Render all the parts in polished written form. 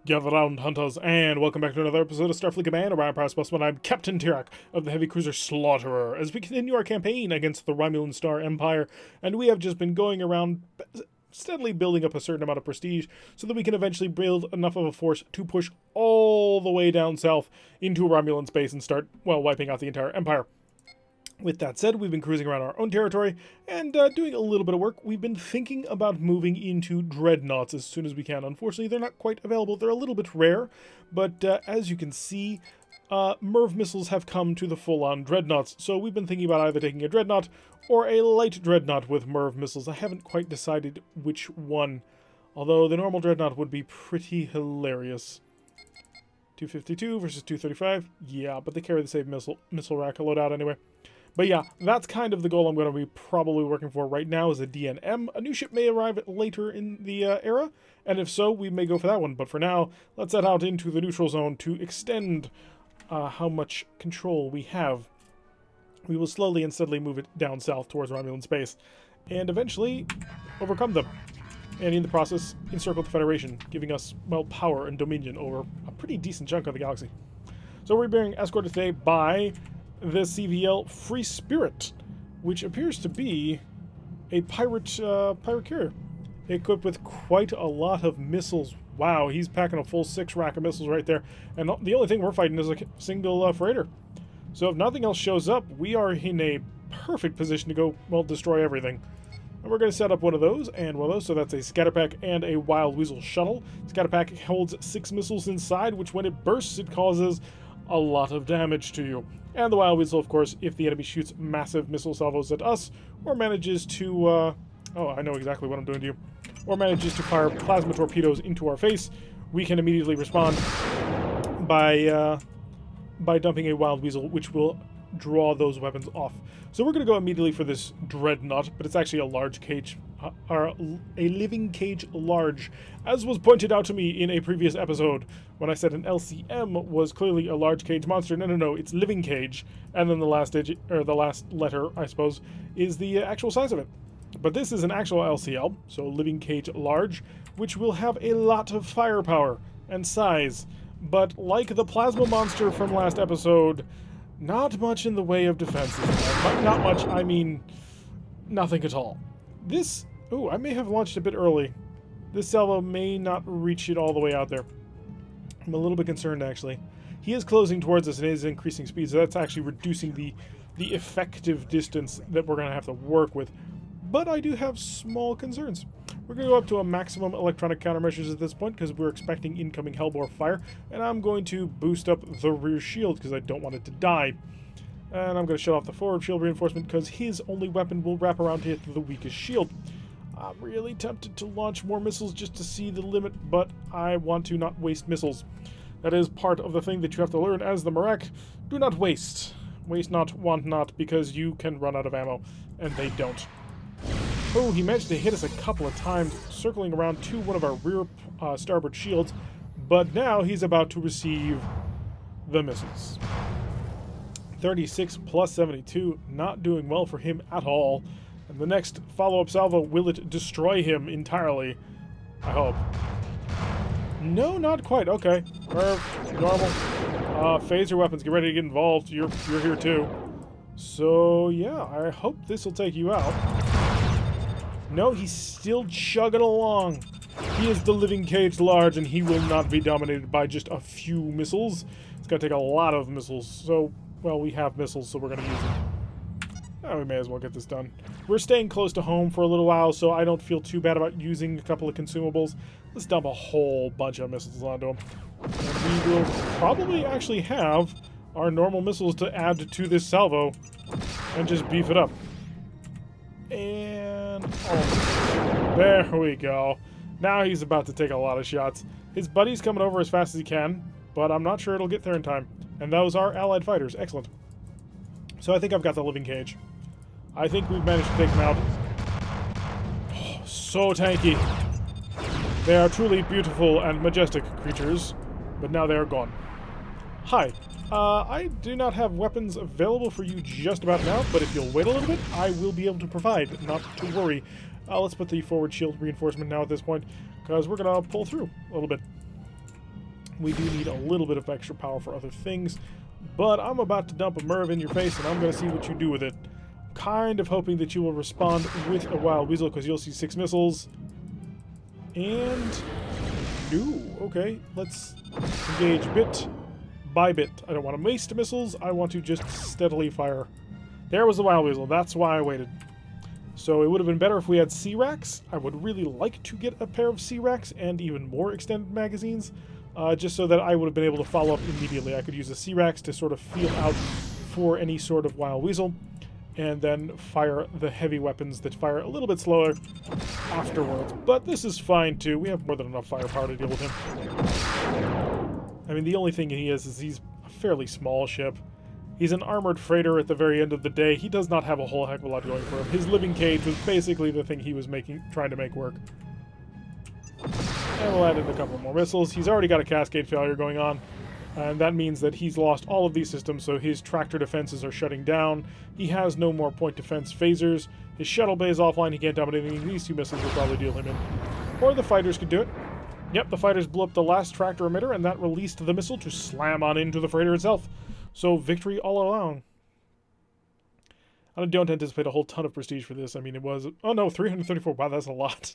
Gather round, hunters, and welcome back to another episode of Starfleet Command, Orion Pirates. I'm Captain Tirak of the Heavy Cruiser Slaughterer, as we continue our campaign against the Romulan Star Empire, and we have just been going around steadily building up a certain amount of prestige so that we can eventually build enough of a force to push all the way down south into Romulan space and start, well, wiping out the entire Empire. With that said, we've been cruising around our own territory and doing a little bit of work. We've been thinking about moving into dreadnoughts as soon as we can. Unfortunately, they're not quite available. They're a little bit rare, but as you can see, MIRV missiles have come to the full-on dreadnoughts. So we've been thinking about either taking a dreadnought or a light dreadnought with MIRV missiles. I haven't quite decided which one, although the normal dreadnought would be pretty hilarious. 252 versus 235. Yeah, but they carry the same missile rack loadout anyway. But yeah, that's kind of the goal I'm going to be probably working for right now is a DNM. A new ship may arrive later in the era, and if so, we may go for that one. But for now, let's head out into the neutral zone to extend how much control we have. We will slowly and steadily move it down south towards Romulan space, and eventually overcome them. And in the process, encircle the Federation, giving us, well, power and dominion over a pretty decent chunk of the galaxy. So we're being escorted today by the CVL Free Spirit, which appears to be a pirate carrier, equipped with quite a lot of missiles. Wow, he's packing a full 6 rack of missiles right there, and the only thing we're fighting is a single freighter. So if nothing else shows up, we are in a perfect position to go, well, destroy everything. And we're going to set up one of those and one of those, so that's a Scatterpack and a Wild Weasel shuttle. Scatterpack holds 6 missiles inside, which when it bursts, it causes a lot of damage to you. And the Wild Weasel, of course, if the enemy shoots massive missile salvos at us, or manages to, oh, I know exactly what I'm doing to you, or manages to fire plasma torpedoes into our face, we can immediately respond by dumping a Wild Weasel, which will draw those weapons off. So we're going to go immediately for this dreadnought, but it's actually a large cage, or a living cage large, as was pointed out to me in a previous episode when I said an LCM was clearly a large cage monster. No, it's living cage, and then the last digit, or the last letter, I suppose, is the actual size of it. But this is an actual LCL, so living cage large, which will have a lot of firepower and size. But like the plasma monster from last episode, not much in the way of defenses. Not much, I mean, nothing at all. This, I may have launched a bit early. This salvo may not reach it all the way out there. I'm a little bit concerned, actually. He is closing towards us and is increasing speed, so that's actually reducing the effective distance that we're going to have to work with. But I do have small concerns. We're going to go up to a maximum electronic countermeasures at this point because we're expecting incoming Hellbore fire, and I'm going to boost up the rear shield because I don't want it to die. And I'm going to shut off the forward shield reinforcement because his only weapon will wrap around to hit the weakest shield. I'm really tempted to launch more missiles just to see the limit, but I want to not waste missiles. That is part of the thing that you have to learn as the Marek. Do not waste. Waste not, want not, because you can run out of ammo, and they don't. Oh, he managed to hit us a couple of times, circling around to one of our rear starboard shields, but now he's about to receive the missiles. 36 plus 72, not doing well for him at all. And the next follow-up salvo, will it destroy him entirely? I hope. No, not quite. Okay. Perfect. Normal. Phaser weapons, get ready to get involved. You're here too. So, yeah, I hope this will take you out. No, he's still chugging along. He is the living cage large, and he will not be dominated by just a few missiles. It's going to take a lot of missiles. So, well, we have missiles, so we're going to use them. We may as well get this done. We're staying close to home for a little while, so I don't feel too bad about using a couple of consumables. Let's dump a whole bunch of missiles onto them. And we will probably actually have our normal missiles to add to this salvo and just beef it up. And there we go. Now he's about to take a lot of shots. His buddy's coming over as fast as he can, but I'm not sure it'll get there in time. And those are allied fighters. Excellent. So I think I've got the living cage. I think we've managed to take him out. Oh, so tanky. They are truly beautiful and majestic creatures, but now they are gone. Hi. I do not have weapons available for you just about now, but if you'll wait a little bit, I will be able to provide, not to worry. Let's put the forward shield reinforcement now at this point, because we're going to pull through a little bit. We do need a little bit of extra power for other things, but I'm about to dump a Merv in your face, and I'm going to see what you do with it. Kind of hoping that you will respond with a Wild Weasel, because you'll see 6 missiles. And... no. Okay, let's engage bit by bit. I don't want to waste missiles, I want to just steadily fire. There was the Wild Weasel, that's why I waited. So it would have been better if we had C-Racks. I would really like to get a pair of C-Racks and even more extended magazines, just so that I would have been able to follow up immediately. I could use the C-Racks to sort of feel out for any sort of Wild Weasel, and then fire the heavy weapons that fire a little bit slower afterwards. But this is fine too, we have more than enough firepower to deal with him. I mean, the only thing he is he's a fairly small ship. He's an armored freighter at the very end of the day. He does not have a whole heck of a lot going for him. His living cage was basically the thing he was trying to make work. And we'll add in a couple more missiles. He's already got a cascade failure going on, and that means that he's lost all of these systems, so his tractor defenses are shutting down. He has no more point defense phasers. His shuttle bay is offline. He can't dominate anything. These 2 missiles will probably deal him in. Or the fighters could do it. Yep, the fighters blew up the last tractor emitter, and that released the missile to slam on into the freighter itself. So victory all along. I don't anticipate a whole ton of prestige for this. I mean, it was... oh no, 334. Wow, that's a lot.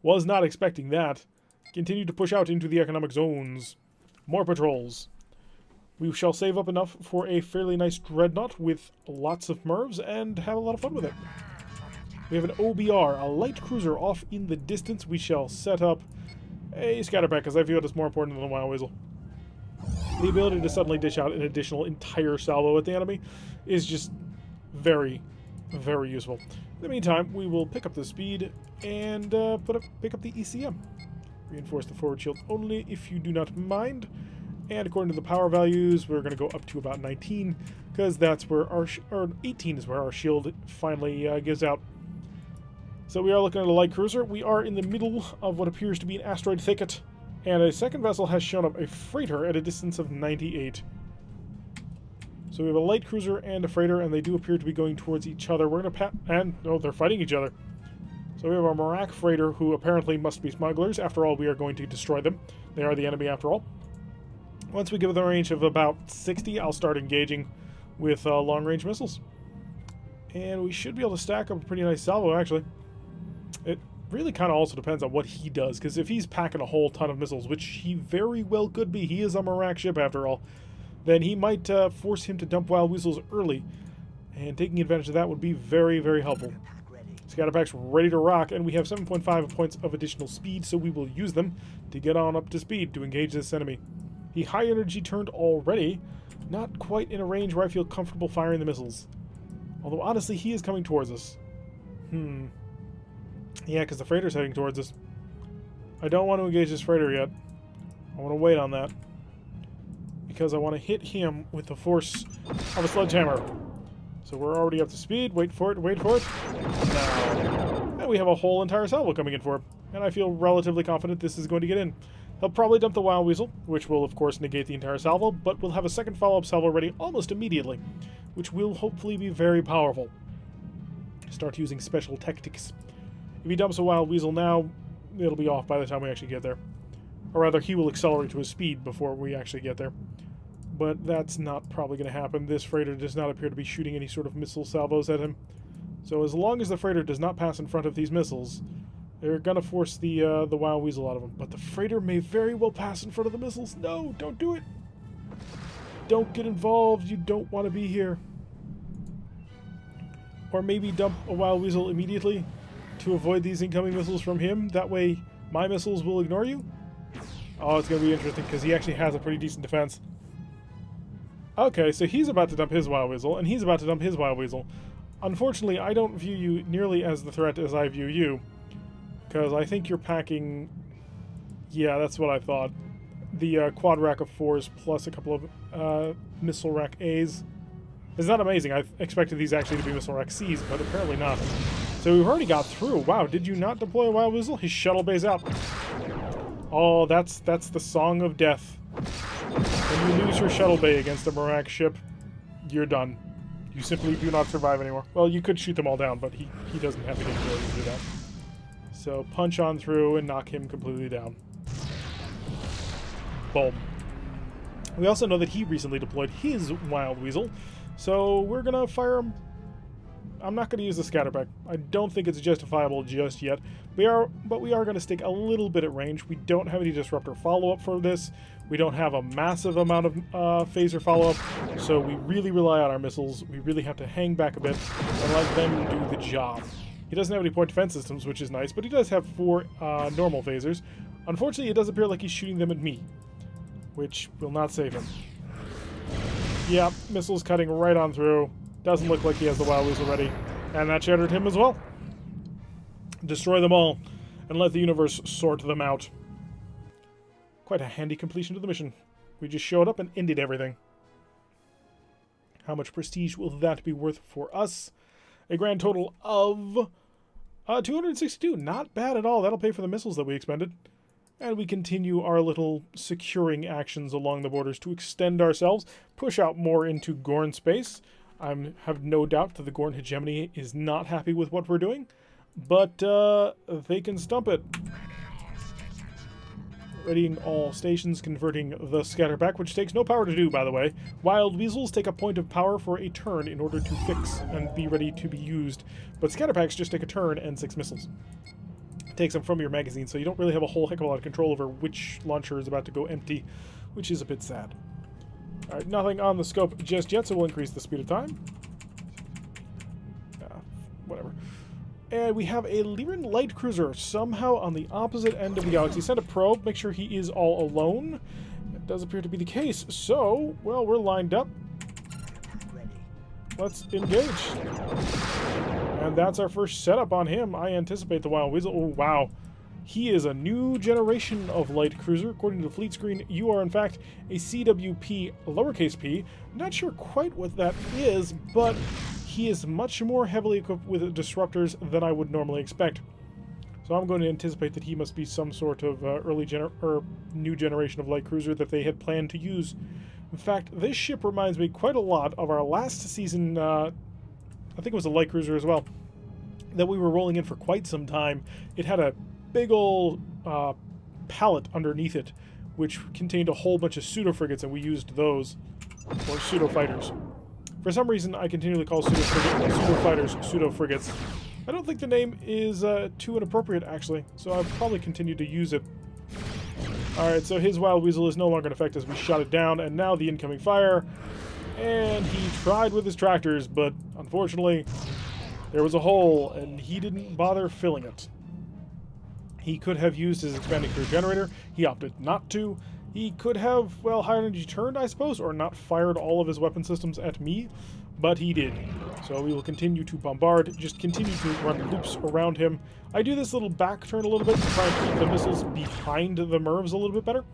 Was not expecting that. Continue to push out into the economic zones. More patrols. We shall save up enough for a fairly nice dreadnought with lots of Mervs and have a lot of fun with it. We have an OBR, a light cruiser off in the distance. We shall set up a scatterback, because I feel it is more important than the Wild Weasel. The ability to suddenly dish out an additional entire salvo at the enemy is just very, very useful. In the meantime, we will pick up the speed and pick up the ECM. Reinforce the forward shield only if you do not mind. And according to the power values, we're going to go up to about 19, because that's where our... or 18 is where our shield finally gives out. So we are looking at a light cruiser. We are in the middle of what appears to be an asteroid thicket. And a second vessel has shown up, a freighter, at a distance of 98. So we have a light cruiser and a freighter, and they do appear to be going towards each other. We're going to and, oh, they're fighting each other. So we have a Marak freighter, who apparently must be smugglers. After all, we are going to destroy them. They are the enemy after all. Once we give them a range of about 60, I'll start engaging with long-range missiles. And we should be able to stack up a pretty nice salvo, actually. It really kind of also depends on what he does, because if he's packing a whole ton of missiles, which he very well could be, he is a Marak ship after all, then he might force him to dump Wild Weasels early, and taking advantage of that would be very, very helpful. Scatterpack's ready to rock, and we have 7.5 points of additional speed, so we will use them to get on up to speed to engage this enemy. He high energy turned already, not quite in a range where I feel comfortable firing the missiles. Although honestly, he is coming towards us. Yeah, because the freighter's heading towards us. I don't want to engage this freighter yet. I want to wait on that, because I want to hit him with the force of a sledgehammer. So we're already up to speed. Wait for it, wait for it. Now. And we have a whole entire salvo coming in for him. And I feel relatively confident this is going to get in. He'll probably dump the Wild Weasel, which will of course negate the entire salvo, but we'll have a second follow-up salvo ready almost immediately, which will hopefully be very powerful. Start using special tactics. If he dumps a Wild Weasel now, it'll be off by the time we actually get there. Or rather, he will accelerate to his speed before we actually get there. But that's not probably going to happen. This freighter does not appear to be shooting any sort of missile salvos at him. So as long as the freighter does not pass in front of these missiles, they're going to force the Wild Weasel out of him. But the freighter may very well pass in front of the missiles. No, don't do it. Don't get involved. You don't want to be here. Or maybe dump a Wild Weasel immediately to avoid these incoming missiles from him. That way my missiles will ignore you. Oh, it's going to be interesting because he actually has a pretty decent defense. Okay, so he's about to dump his Wild Weasel, and he's about to dump his Wild Weasel. Unfortunately, I don't view you nearly as the threat as I view you, because I think you're packing... Yeah, that's what I thought. The quad rack of 4s plus a couple of missile rack A's. It's not amazing. I expected these actually to be missile rack C's, but apparently not. So we've already got through. Wow, did you not deploy a Wild Weasel? His shuttle bay's out. Oh, that's the song of death. When you lose your shuttle bay against a Marak ship, you're done. You simply do not survive anymore. Well, you could shoot them all down, but he doesn't have the ability to do that. So punch on through and knock him completely down. Boom. We also know that he recently deployed his Wild Weasel, so we're going to fire him. I'm not going to use the scatterback. I don't think it's justifiable just yet. But we are going to stick a little bit at range. We don't have any disruptor follow-up for this. We don't have a massive amount of phaser follow-up, so we really rely on our missiles. We really have to hang back a bit and let them do the job. He doesn't have any point defense systems, which is nice, but he does have 4 normal phasers. Unfortunately, it does appear like he's shooting them at me, which will not save him. Yeah, missiles cutting right on through. Doesn't look like he has the Wild Weasel ready, and that shattered him as well. Destroy them all, and let the universe sort them out. Quite a handy completion to the mission. We just showed up and ended everything. How much prestige will that be worth for us? A grand total of 262. Not bad at all. That'll pay for the missiles that we expended. And we continue our little securing actions along the borders to extend ourselves, push out more into Gorn space. I have no doubt that the Gorn Hegemony is not happy with what we're doing, but they can stump it. Readying all stations, converting the scatterback, which takes no power to do, by the way. Wild Weasels take a point of power for a turn in order to fix and be ready to be used, but scatterbacks just take a turn and 6 missiles. It takes them from your magazine, so you don't really have a whole heck of a lot of control over which launcher is about to go empty, which is a bit sad. Alright, nothing on the scope just yet, so we'll increase the speed of time. Whatever. And we have a Lyran light cruiser somehow on the opposite end of the galaxy. Send a probe, make sure he is all alone. It does appear to be the case. So, well, we're lined up. Let's engage. And that's our first setup on him. I anticipate the Wild Weasel. Oh, wow. He is a new generation of light cruiser. According to the fleet screen, you are in fact a CWP lowercase p. Not sure quite what that is, but he is much more heavily equipped with disruptors than I would normally expect. So I'm going to anticipate that he must be some sort of new generation of light cruiser that they had planned to use. In fact, this ship reminds me quite a lot of our last season, I think it was a light cruiser as well, that we were rolling in for quite some time. It had a big old pallet underneath it, which contained a whole bunch of pseudo-frigates, and we used those, or pseudo-fighters. For some reason, I continually call pseudo-fighters pseudo-frigates. I don't think the name is too inappropriate, actually, so I'll probably continue to use it. Alright, so his Wild Weasel is no longer in effect as we shot it down, and now the incoming fire. And he tried with his tractors, but unfortunately, there was a hole, and he didn't bother filling it. He could have used his expanding crew generator. He opted not to. He could have, well, high energy turned, I suppose, or not fired all of his weapon systems at me, but he did. So we will continue to bombard, just continue to run loops around him. I do this little back turn a little bit to try and keep the missiles behind the MIRVs a little bit better.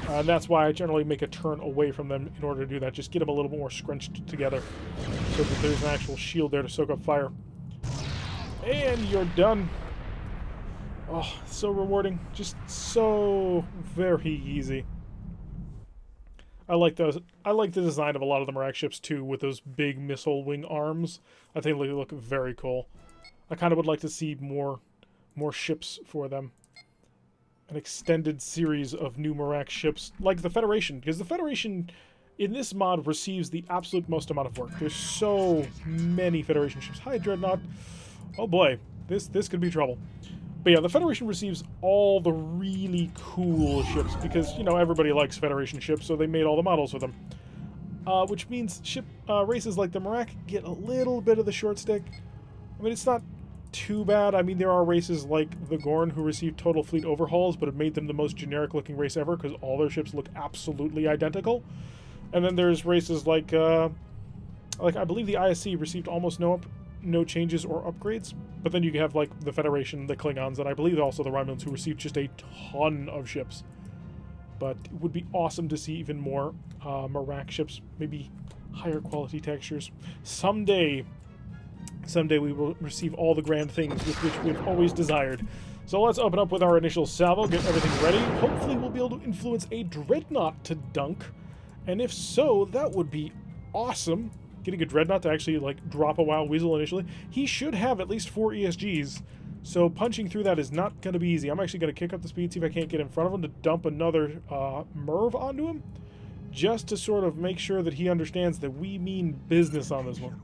And that's why I generally make a turn away from them in order to do that. Just get them a little bit more scrunched together so that there's an actual shield there to soak up fire. And you're done. Oh, so rewarding. Just so very easy. I like those. I like the design of a lot of the Merak ships too, with those big missile wing arms. I think they look very cool. I kind of would like to see more ships for them. An extended series of new Merak ships, like the Federation, because the Federation in this mod receives the absolute most amount of work. There's so many Federation ships. Hi, Dreadnought. Oh boy, this could be trouble. But yeah, the Federation receives all the really cool ships because, you know, everybody likes Federation ships, so they made all the models for them. Which means ship races like the Merak get a little bit of the short stick. I mean, it's not too bad. I mean, there are races like the Gorn who receive total fleet overhauls, but have made them the most generic-looking race ever because all their ships look absolutely identical. And then there's races like I believe the ISC received almost no changes or upgrades, but then you have like the Federation, the Klingons, and I believe also the Romulans who received just a ton of ships. But it would be awesome to see even more Merak ships, maybe higher quality textures. Someday we will receive all the grand things with which we've always desired. So let's open up with our initial salvo, get everything ready. Hopefully we'll be able to influence a Dreadnought to dunk, and if so, that would be awesome. Getting a Dreadnought to actually, like, drop a Wild Weasel initially. He should have at least 4 ESGs, so punching through that is not going to be easy. I'm actually going to kick up the speed, see if I can't get in front of him to dump another MIRV onto him. just to sort of make sure that he understands that we mean business on this one.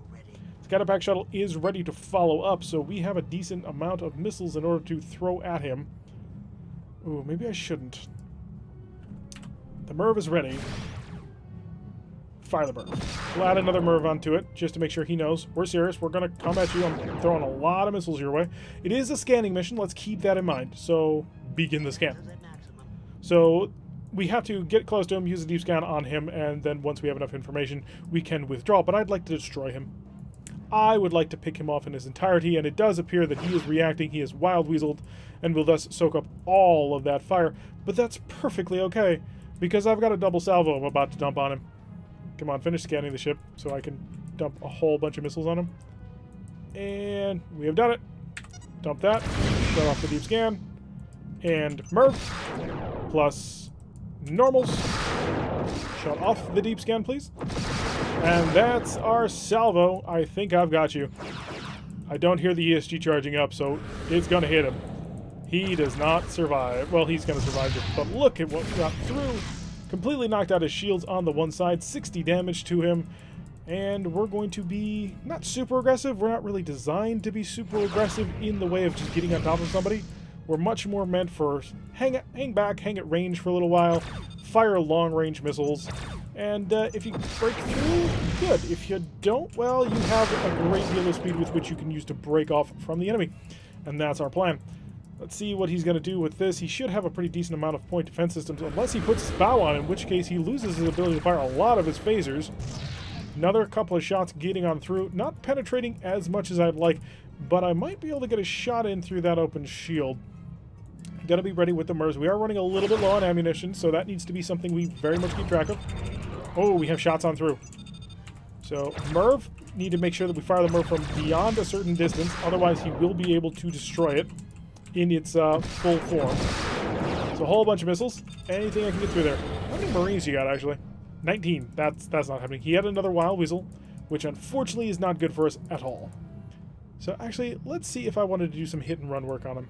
Scatterpack shuttle is ready to follow up, so we have a decent amount of missiles in order to throw at him. Ooh, maybe I shouldn't. The MIRV is ready. Fire the MIRV. We'll add another MIRV onto it, just to make sure he knows we're serious. We're going to come at you. I'm throwing a lot of missiles your way. It is a scanning mission. Let's keep that in mind. So, begin the scan. So, we have to get close to him, use a deep scan on him, and then once we have enough information, we can withdraw. But I'd like to destroy him. I would like to pick him off in his entirety, and it does appear that he is reacting. He is wild-weaseled, and will thus soak up all of that fire. But that's perfectly okay, because I've got a double salvo I'm about to dump on him. Come on, finish scanning the ship so I can dump a whole bunch of missiles on him. And we have done it. Dump that. Shut off the deep scan. And MIRV plus normals. Shut off the deep scan, please. And that's our salvo. I think I've got you. I don't hear the ESG charging up, so it's going to hit him. He does not survive. Well, he's going to survive it, but look at what we got through. Completely knocked out his shields on the one side. 60 damage to him. And we're going to be not super aggressive. We're not really designed to be super aggressive in the way of just getting on top of somebody. We're much more meant for hang back, hang at range for a little while, fire long-range missiles. And if you break through, good. If you don't, well, you have a great deal of speed with which you can use to break off from the enemy. And that's our plan. Let's see what he's going to do with this. He should have a pretty decent amount of point defense systems, unless he puts his bow on, in which case he loses his ability to fire a lot of his phasers. Another couple of shots getting on through. Not penetrating as much as I'd like, but I might be able to get a shot in through that open shield. Gotta be ready with the MIRVs. We are running a little bit low on ammunition, so that needs to be something we very much keep track of. Oh, we have shots on through. So, MIRV, need to make sure that we fire the MIRV from beyond a certain distance, otherwise he will be able to destroy it in its full form. So a whole bunch of missiles. Anything I can get through there. How many Marines you got, actually? 19. That's not happening. He had another Wild Weasel, which unfortunately is not good for us at all. So actually, let's see if I wanted to do some hit and run work on him.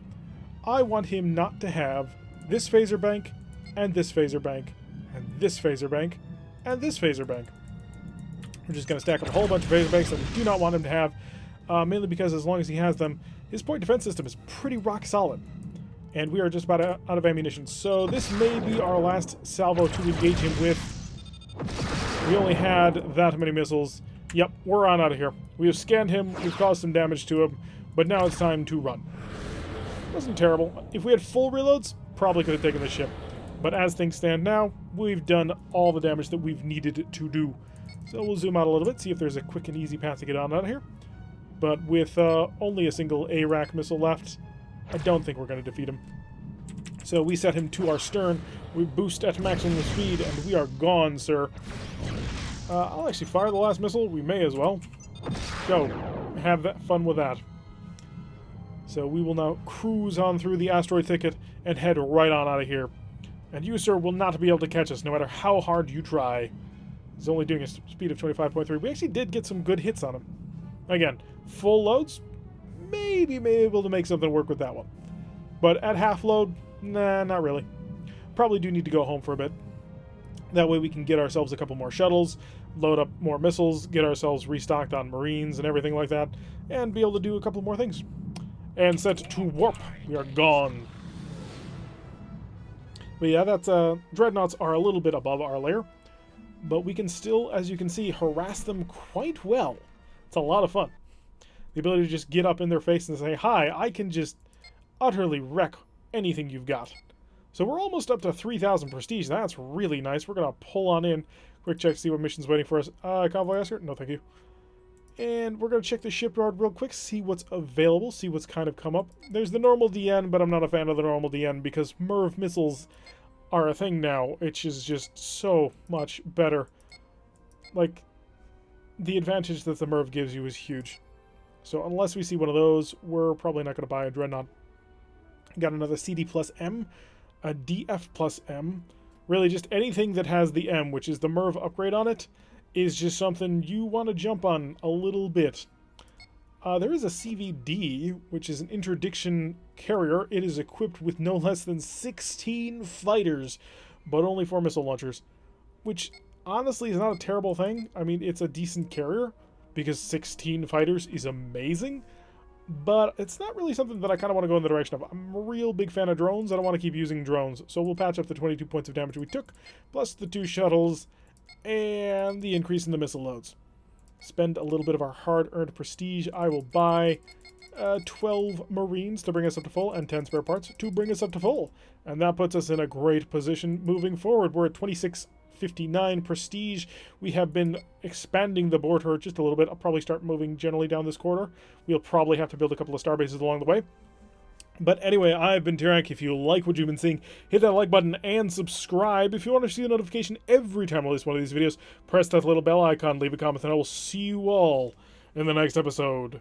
I want him not to have this phaser bank, and this phaser bank, and this phaser bank, and this phaser bank. We're just going to stack up a whole bunch of phaser banks that we do not want him to have, mainly because as long as he has them, his point defense system is pretty rock solid. And we are just about out of ammunition. So this may be our last salvo to engage him with. We only had that many missiles. Yep, we're on out of here. We have scanned him, we've caused some damage to him, but now it's time to run. Wasn't terrible. If we had full reloads, probably could have taken the ship. But as things stand now, we've done all the damage that we've needed to do. So we'll zoom out a little bit, see if there's a quick and easy path to get on out of here. But with only a single ARAC missile left, I don't think we're going to defeat him. So we set him to our stern, we boost at maximum speed, and we are gone, sir. I'll actually fire the last missile. We may as well. Go. Have fun with that. So we will now cruise on through the asteroid thicket and head right on out of here. And you, sir, will not be able to catch us, no matter how hard you try. He's only doing a speed of 25.3. We actually did get some good hits on him. Again, full loads, maybe able to make something work with that one. But at half load, nah, not really. Probably do need to go home for a bit. That way we can get ourselves a couple more shuttles, load up more missiles, get ourselves restocked on Marines and everything like that, and be able to do a couple more things. And set to warp. We are gone. But yeah, that's dreadnoughts are a little bit above our layer, but we can still, as you can see, harass them quite well. It's a lot of fun. The ability to just get up in their face and say, hi, I can just utterly wreck anything you've got. So we're almost up to 3,000 prestige. That's really nice. We're going to pull on in. Quick check to see what mission's waiting for us. Convoy escort? No, thank you. And we're going to check the shipyard real quick, see what's available, see what's kind of come up. There's the normal DN, but I'm not a fan of the normal DN because MIRV missiles are a thing now, which is just so much better. Like, the advantage that the MIRV gives you is huge. So unless we see one of those, we're probably not going to buy a Dreadnought. Got another CD plus M, a DF plus M. Really just anything that has the M, which is the MIRV upgrade on it, is just something you want to jump on a little bit. There is a CVD, which is an interdiction carrier. It is equipped with no less than 16 fighters, but only 4 missile launchers, which honestly is not a terrible thing. I mean, it's a decent carrier, because 16 fighters is amazing, but it's not really something that I kind of want to go in the direction of. I'm a real big fan of drones. I don't want to keep using drones, so we'll patch up the 22 points of damage we took, plus the 2 shuttles, and the increase in the missile loads. Spend a little bit of our hard-earned prestige. I will buy 12 Marines to bring us up to full, and 10 spare parts to bring us up to full. And that puts us in a great position moving forward. We're at 2659 prestige. We have been expanding the board turret just a little bit. I'll probably start moving generally down this corridor. We'll probably have to build a couple of star bases along the way. But anyway, I've been Tyrank. If you like what you've been seeing, hit that like button and subscribe. If you want to see a notification every time I release one of these videos, press that little bell icon, leave a comment, and I will see you all in the next episode.